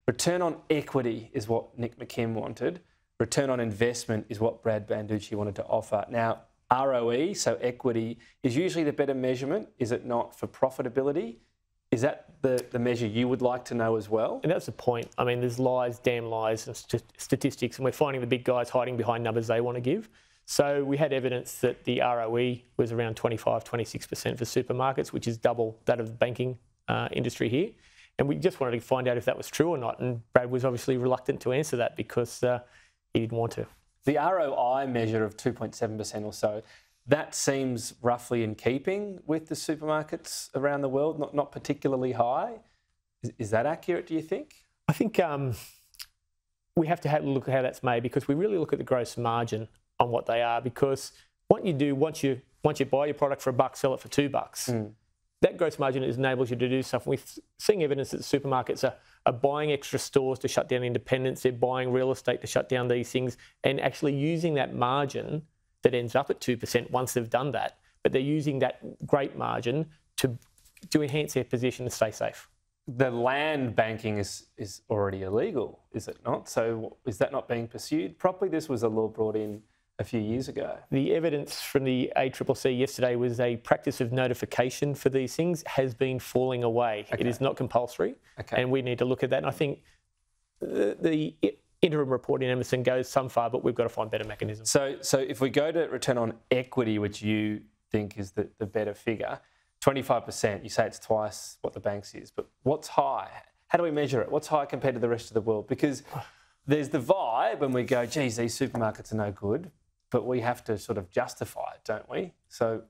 Return on equity is what Nick McKim wanted. Return on investment is what Brad Banducci wanted to offer. Now, ROE, so equity, is usually the better measurement, is it not, for profitability? Is that the measure you would like to know as well? And that's the point. I mean, there's lies, damn lies, and statistics, and we're finding the big guys hiding behind numbers they want to give. So we had evidence that the ROE was around 25, 26% for supermarkets, which is double that of the banking industry here. And we just wanted to find out if that was true or not. And Brad was obviously reluctant to answer that because he didn't want to. The ROI measure of 2.7% or so, that seems roughly in keeping with the supermarkets around the world, not particularly high. Is that accurate, do you think? I think we have to have a look at how that's made, because we really look at the gross margin on what they are, because what you do once you buy your product for $1, sell it for $2, that gross margin enables you to do stuff. We're seeing evidence that supermarkets are buying extra stores to shut down independents. They're buying real estate to shut down these things, and actually using that margin that ends up at 2% once they've done that. But they're using that great margin to enhance their position and stay safe. The land banking is already illegal, is it not? So is that not being pursued properly? This was a law brought in a few years ago. The evidence from the ACCC yesterday was a practice of notification for these things has been falling away. Okay. It is not compulsory, and we need to look at that. And I think the interim report in Emerson goes some far, but we've got to find better mechanisms. So if we go to return on equity, which you think is the better figure, 25%, you say it's twice what the bank's is, but what's high? How do we measure it? What's high compared to the rest of the world? Because there's the vibe when we go, geez, these supermarkets are no good, but we have to sort of justify it, don't we? So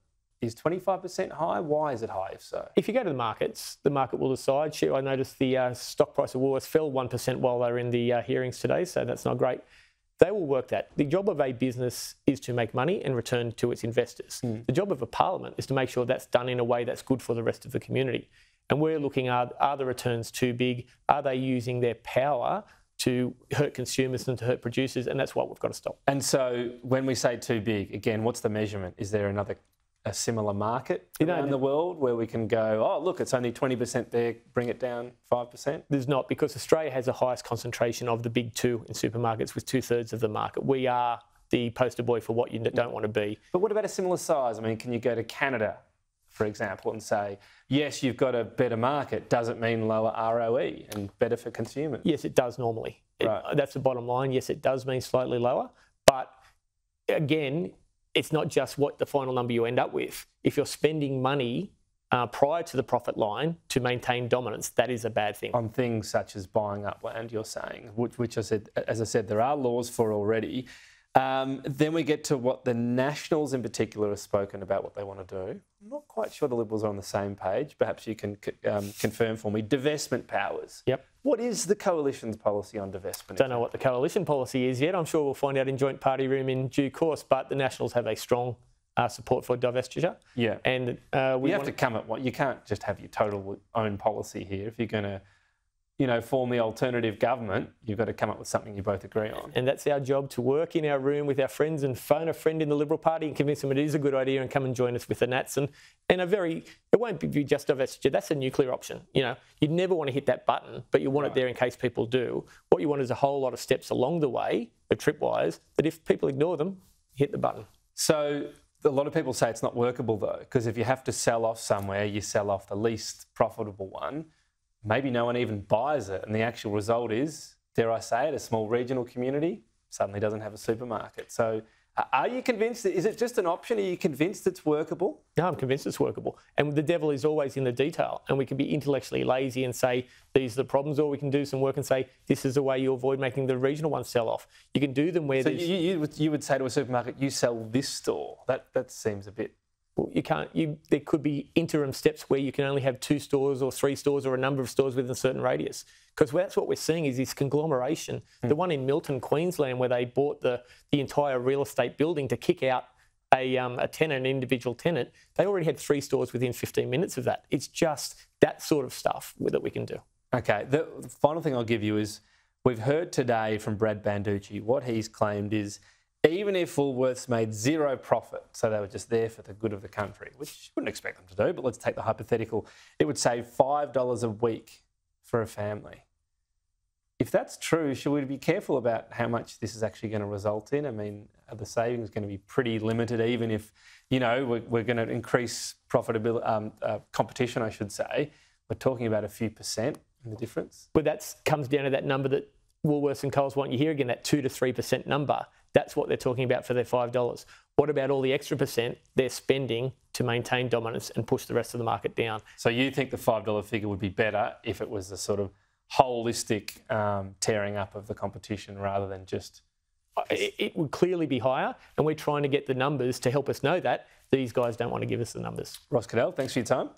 is 25% high? Why is it high, if so? If you go to the markets, the market will decide. I noticed the stock price of Woolworths fell 1% while they were in the hearings today, so that's not great. They will work that. The job of a business is to make money and return to its investors. The job of a parliament is to make sure that's done in a way that's good for the rest of the community. And we're looking at, are the returns too big? Are they using their power to hurt consumers and to hurt producers? And that's what we've got to stop. And so when we say too big, again, what's the measurement? Is there a similar market around the world where we can go, oh, look, it's only 20% there, bring it down 5%? There's not, because Australia has the highest concentration of the big two in supermarkets with 2/3 of the market. We are the poster boy for what you don't want to be. But what about a similar size? I mean, can you go to Canada, for example, and say, yes, you've got a better market, doesn't mean lower ROE and better for consumers? Yes, it does normally. Right. That's the bottom line. Yes, it does mean slightly lower. But again, it's not just what the final number you end up with. If you're spending money prior to the profit line to maintain dominance, that is a bad thing. On things such as buying up land, you're saying, which as I said, there are laws for already. Then we get to what the Nationals in particular have spoken about what they want to do. I'm not quite sure the Liberals are on the same page. Perhaps you can confirm for me. Divestment powers. Yep. What is the Coalition's policy on divestment? Don't know what the Coalition policy is yet. I'm sure we'll find out in joint party room in due course, but the Nationals have a strong support for divestiture. Yeah. And you have to come at what you can't just have your total own policy here. If you're going to form the alternative government, you've got to come up with something you both agree on. And that's our job, to work in our room with our friends and phone a friend in the Liberal Party and convince them it is a good idea and come and join us with the Nats. And it won't be just divestiture. That's a nuclear option. You'd never want to hit that button, but you want it there in case people do. What you want is a whole lot of steps along the way, tripwires, that if people ignore them, hit the button. So a lot of people say it's not workable though, because if you have to sell off somewhere, you sell off the least profitable one. Maybe no one even buys it, and the actual result is, dare I say it, a small regional community suddenly doesn't have a supermarket. So are you convinced? Is it just an option? Are you convinced it's workable? No, I'm convinced it's workable. And the devil is always in the detail, and we can be intellectually lazy and say, these are the problems, or we can do some work and say, this is the way you avoid making the regional ones sell off. You can do them where so you would say to a supermarket, you sell this store. That seems a bit... Well, you can't. There could be interim steps where you can only have 2 stores or 3 stores or a number of stores within a certain radius. Because that's what we're seeing is this conglomeration. The one in Milton, Queensland, where they bought the entire real estate building to kick out a tenant, an individual tenant, they already had 3 stores within 15 minutes of that. It's just that sort of stuff that we can do. Okay. The final thing I'll give you is, we've heard today from Brad Banducci, what he's claimed is, even if Woolworths made 0 profit, so they were just there for the good of the country, which you wouldn't expect them to do, but let's take the hypothetical, it would save $5 a week for a family. If that's true, should we be careful about how much this is actually going to result in? I mean, are the savings going to be pretty limited, even if, you know, we're going to increase profitability, competition, I should say? We're talking about a few percent in the difference. But that comes down to that number that Woolworths and Coles want you here again, that 2 to 3% number. That's what they're talking about for their $5. What about all the extra percent they're spending to maintain dominance and push the rest of the market down? So you think the $5 figure would be better if it was a sort of holistic tearing up of the competition rather than just... It would clearly be higher, and we're trying to get the numbers to help us know that. These guys don't want to give us the numbers. Ross Caddell, thanks for your time.